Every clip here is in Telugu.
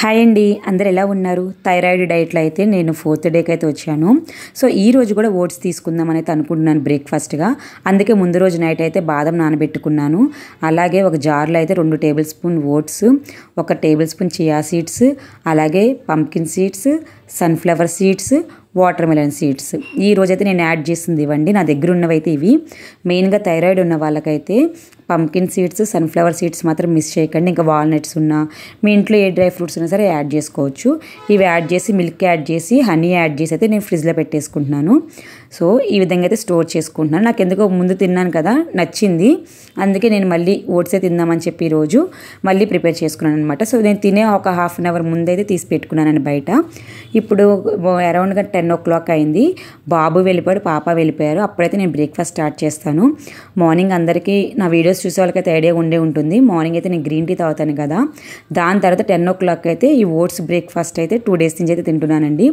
హాయ్ అండి, అందరు ఎలా ఉన్నారు? థైరాయిడ్ డైట్లో అయితే నేను 4th డేకి అయితే వచ్చాను. సో ఈ రోజు కూడా ఓట్స్ తీసుకుందామని అయితే అనుకుంటున్నాను బ్రేక్ఫాస్ట్గా. అందుకే ముందు రోజు నైట్ అయితే బాదం నానబెట్టుకున్నాను. అలాగే ఒక జార్లో అయితే 2 tablespoon oats, 1 tablespoon chia seeds, అలాగే pumpkin seeds, sunflower seeds, watermelon seeds. ఈ రోజైతే నేను యాడ్ చేసింది ఇవ్వండి. నా దగ్గర ఉన్నవైతే ఇవి. మెయిన్గా థైరాయిడ్ ఉన్న వాళ్ళకైతే పంప్కిన్ సీడ్స్, సన్ఫ్లవర్ సీడ్స్ మాత్రం మిస్ చేయకండి. ఇంకా వాల్నట్స్ ఉన్నా, మీ ఇంట్లో ఏ డ్రై ఫ్రూట్స్ ఉన్నా సరే యాడ్ చేసుకోవచ్చు. ఇవి యాడ్ చేసి, మిల్క్ యాడ్ చేసి, హనీ యాడ్ చేసి అయితే నేను ఫ్రిడ్జ్లో పెట్టేసుకుంటున్నాను. సో ఈ విధంగా అయితే స్టోర్ చేసుకుంటున్నాను. నాకు ఎందుకో ముందు తిన్నాను కదా, నచ్చింది. అందుకే నేను మళ్ళీ ఓట్సే తిందామని చెప్పి ఈరోజు మళ్ళీ ప్రిపేర్ చేసుకున్నాను అనమాట. సో నేను తినే ఒక హాఫ్ అన్ అవర్ ముందైతే తీసి పెట్టుకున్నాను బయట. ఇప్పుడు అరౌండ్గా 10 o'clock అయింది. బాబు వెళ్ళిపోయాడు, పాప వెళ్ళిపోయారు. అప్పుడైతే నేను బ్రేక్ఫాస్ట్ స్టార్ట్ చేస్తాను. మార్నింగ్ అందరికీ నా వీడియోస్ చూసే వాళ్ళకైతే ఐడియా ఉండే ఉంటుంది. మార్నింగ్ అయితే నేను గ్రీన్ టీ తాగుతాను కదా. దాని తర్వాత 10 o'clock అయితే ఈ ఓట్స్ బ్రేక్ఫాస్ట్ అయితే 2 days నుంచి అయితే తింటున్నానండి.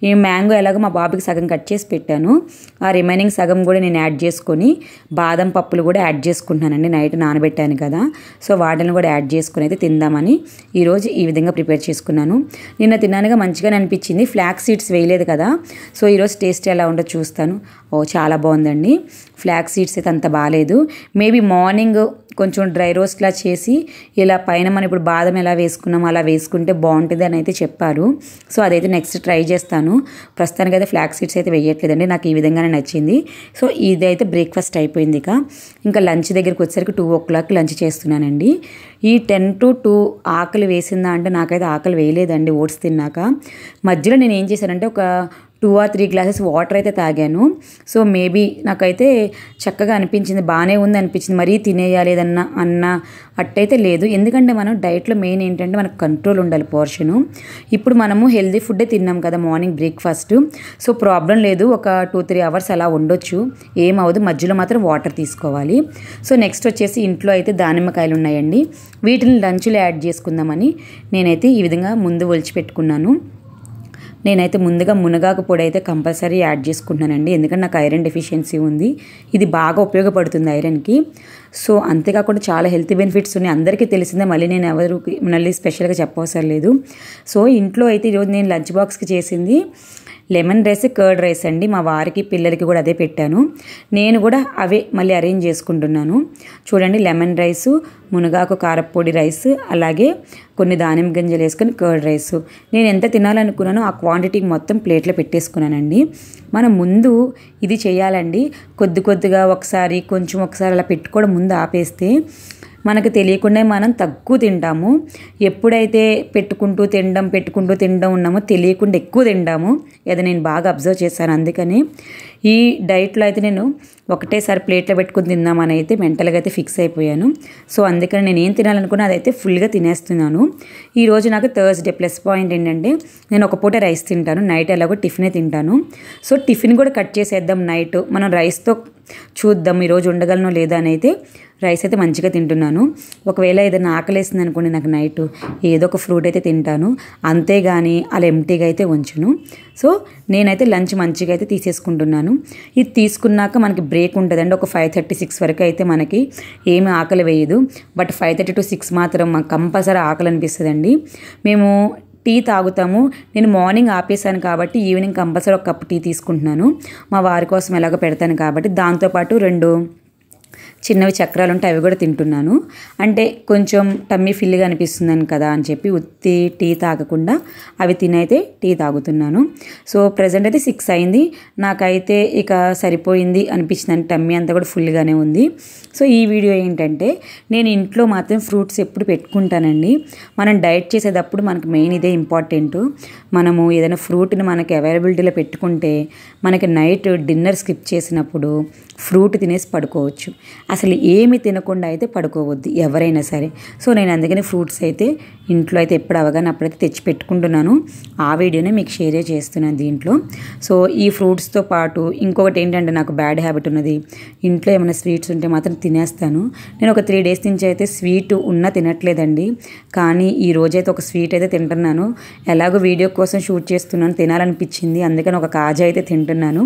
ఈ మ్యాంగో ఎలాగో మా బాబుకి సగం కట్ చేసి పెట్టాను. ఆ రిమైనింగ్ సగం కూడా నేను యాడ్ చేసుకొని బాదం పప్పులు కూడా యాడ్ చేసుకుంటున్నానండి. నైట్ నానబెట్టాను కదా, సో వాటిని కూడా యాడ్ చేసుకుని అయితే తిందామని ఈరోజు ఈ విధంగా ప్రిపేర్ చేసుకున్నాను. నిన్న తిన్నానుగా మంచిగానే అనిపించింది. ఫ్లాక్స్ సీడ్స్ వేయలేదు కదా, సో ఈరోజు టేస్ట్ ఎలా ఉందో చూస్తాను. చాలా బాగుందండి. ఫ్లాక్స్ సీడ్స్ అయితే అంత బాగాలేదు. మేబీ మార్నింగ్ కొంచెం డ్రై రోస్ట్లా చేసి ఇలా పైన మనం ఇప్పుడు బాదం ఎలా వేసుకున్నామో అలా వేసుకుంటే బాగుంటుంది అని అయితే చెప్పారు. సో అదైతే నెక్స్ట్ ట్రై చేస్తాను. ప్రస్తుతానికి అయితే ఫ్లాక్స్ సీడ్స్ అయితే వేయట్లేదండి. నాకు ఈ విధంగానే నచ్చింది. సో ఇదైతే బ్రేక్ఫాస్ట్ అయిపోయింది. ఇంకా లంచ్ దగ్గరికి వచ్చేసరికి 2 o'clock లంచ్ చేస్తున్నానండి. ఈ 10 to 2 ఆకలి వేసిందా అంటే నాకైతే ఆకలి వేయలేదండి ఓట్స్ తిన్నాక. మధ్యలో నేను ఏం చేశానంటే ఒక 2 or 3 glasses వాటర్ అయితే తాగాను. సో మేబీ నాకైతే చక్కగా అనిపించింది, బాగానే ఉంది అనిపించింది. మరీ తినేయాలి ఏదన్నా అన్న అట్టయితే లేదు. ఎందుకంటే మనం డైట్లో మెయిన్ ఏంటంటే మనకు కంట్రోల్ ఉండాలి పోర్షను. ఇప్పుడు మనము హెల్దీ ఫుడ్డే తిన్నాం కదా మార్నింగ్ బ్రేక్ఫాస్ట్. సో ప్రాబ్లం లేదు, ఒక 2-3 hours అలా ఉండొచ్చు, ఏమవదు. మధ్యలో మాత్రం వాటర్ తీసుకోవాలి. సో నెక్స్ట్ వచ్చేసి ఇంట్లో అయితే దానిమ్మకాయలు ఉన్నాయండి. వీటిని లంచ్లో యాడ్ చేసుకుందామని నేనైతే ఈ విధంగా ముందు ఒలిచిపెట్టుకున్నాను. నేనైతే ముందుగా మునగాకు పొడి అయితే కంపల్సరీ యాడ్ చేసుకుంటున్నానండి. ఎందుకంటే నాకు ఐరన్ డెఫిషియన్సీ ఉంది. ఇది బాగా ఉపయోగపడుతుంది ఐరన్కి. సో అంతేకాకుండా చాలా హెల్త్ బెనిఫిట్స్ ఉన్నాయి, అందరికీ తెలిసిందే. మళ్ళీ నేను మళ్ళీ స్పెషల్గా చెప్పవసరం లేదు. సో ఇంట్లో అయితే ఈరోజు నేను లంచ్ బాక్స్కి చేసింది లెమన్ రైస్, కర్డ్ రైస్ అండి. మా వారికి పిల్లలకి కూడా అదే పెట్టాను. నేను కూడా అవే మళ్ళీ అరేంజ్ చేసుకుంటున్నాను. చూడండి, లెమన్ రైసు, మునగాకు కారపొడి రైస్, అలాగే కొన్ని దానిమ్మ గింజలు వేసుకొని కర్డ్ రైస్. నేను ఎంత తినాలనుకున్నానో ఆ క్వాంటిటీకి మొత్తం ప్లేట్లో పెట్టేసుకున్నానండి. మనం ముందు ఇది చేయాలండి. కొద్దిగా ఒకసారి అలా పెట్టుకోవడం ముందు ఆపేస్తే మనకు తెలియకుండా మనం తక్కువ తింటాము. ఎప్పుడైతే పెట్టుకుంటూ తినడం ఉన్నామో తెలియకుండా ఎక్కువ తింటాము. అది నేను బాగా అబ్జర్వ్ చేశాను. అందుకని ఈ డైట్లో అయితే నేను ఒకటేసారి ప్లేట్లో పెట్టుకుని తిందామని అయితే మెంటల్గా అయితే ఫిక్స్ అయిపోయాను. సో అందుకని నేను ఏం తినాలనుకున్నా అదైతే ఫుల్గా తినేస్తున్నాను. ఈరోజు నాకు థర్స్డే ప్లస్ పాయింట్ ఏంటంటే నేను ఒక పూట రైస్ తింటాను, నైట్ ఎలాగో టిఫినే తింటాను. సో టిఫిన్ కూడా కట్ చేసేద్దాం నైట్. మనం రైస్తో చూద్దాం ఈరోజు ఉండగలనో లేదా అని అయితే రైస్ అయితే మంచిగా తింటున్నాను. ఒకవేళ ఏదైనా ఆకలేసింది అనుకోండి నాకు నైట్, ఏదో ఒక ఫ్రూట్ అయితే తింటాను. అంతేగాని అలా ఎంటీగా అయితే ఉంచును. సో నేనైతే లంచ్ మంచిగా అయితే తీసేసుకుంటున్నాను. ఇది తీసుకున్నాక మనకి బ్రేక్ ఉంటుందండి. ఒక 5:30-6 వరకు అయితే మనకి ఏమి ఆకలి వేయదు. బట్ 5:30 to 6 మాత్రం మాకు కంపల్సరీ ఆకలి అనిపిస్తుందండి. మేము టీ తాగుతాము. నేను మార్నింగ్ ఆపేసాను కాబట్టి ఈవినింగ్ కంపల్సరీ ఒక కప్ టీ తీసుకుంటున్నాను. మా వారి కోసం ఎలాగో పెడతాను కాబట్టి. దాంతోపాటు 2 చిన్నవి చక్రాలు ఉంటే అవి కూడా తింటున్నాను. అంటే కొంచెం టమ్మీ ఫిల్గా అనిపిస్తుందని కదా అని చెప్పి ఉత్తి టీ తాగకుండా అవి తినైతే టీ తాగుతున్నాను. సో ప్రజెంట్ అయితే 6 అయింది. నాకైతే ఇక సరిపోయింది అనిపించింది. టమ్మీ అంతా కూడా ఫుల్గానే ఉంది. సో ఈ వీడియో ఏంటంటే నేను ఇంట్లో మాత్రం ఫ్రూట్స్ ఎప్పుడు పెట్టుకుంటానండి. మనం డైట్ చేసేటప్పుడు మనకు మెయిన్ ఇదే ఇంపార్టెంట్. మనము ఏదైనా ఫ్రూట్ని మనకి అవైలబిలిటీలో పెట్టుకుంటే మనకి నైట్ డిన్నర్ స్కిప్ చేసినప్పుడు ఫ్రూట్ తినేసి పడుకోవచ్చు. అసలు ఏమి తినకుండా అయితే పడుకోవద్దు ఎవరైనా సరే. సో నేను అందుకని ఫ్రూట్స్ అయితే ఇంట్లో అయితే ఎప్పుడు అవగానే అప్పుడైతే తెచ్చి పెట్టుకుంటున్నాను. ఆ వీడియోనే మీకు షేర్ చేస్తున్నాను దీంట్లో. సో ఈ ఫ్రూట్స్తో పాటు ఇంకొకటి ఏంటంటే నాకు బ్యాడ్ హ్యాబిట్ ఉన్నది. ఇంట్లో ఏమైనా స్వీట్స్ ఉంటే మాత్రం తినేస్తాను. నేను ఒక 3 days నుంచి అయితే స్వీట్ ఉన్నా తినట్లేదండి. కానీ ఈ రోజైతే ఒక స్వీట్ అయితే తింటున్నాను. ఎలాగో వీడియో కోసం షూట్ చేస్తున్నాను, తినాలనిపించింది. అందుకని ఒక కాజా అయితే తింటున్నాను.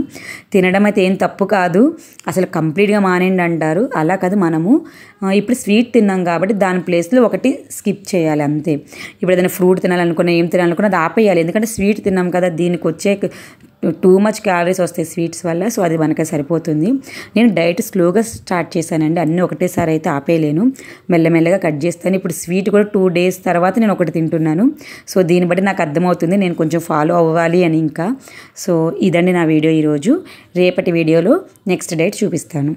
తినడం అయితే ఏం తప్పు కాదు, అసలు కంప్లీట్గా మానేయండి అంటారు. అలా కాదు, మనము ఇప్పుడు స్వీట్ తిన్నాం కాబట్టి దాని ప్లేస్లో ఒకటి స్కిప్ చేయాలి అంతే. ఇప్పుడు ఏదైనా ఫ్రూట్ తినాలనుకున్నా, ఏం తినాలనుకున్నా అది ఆపేయాలి. ఎందుకంటే స్వీట్ తిన్నాం కదా, దీనికి వచ్చే టూ మచ్ క్యాలరీస్ వస్తాయి స్వీట్స్ వల్ల. సో అది మనకి సరిపోతుంది. నేను డైట్ స్లోగా స్టార్ట్ చేశానండి, అన్నీ ఒకటేసారి అయితే ఆపేయలేను, మెల్లమెల్లగా కట్ చేస్తాను. ఇప్పుడు స్వీట్ కూడా 2 days తర్వాత నేను ఒకటి తింటున్నాను. సో దీన్ని బట్టి నాకు అర్థమవుతుంది నేను కొంచెం ఫాలో అవ్వాలి అని. ఇంకా సో ఇదండి నా వీడియో ఈరోజు. రేపటి వీడియోలో నెక్స్ట్ డైట్ చూపిస్తాను.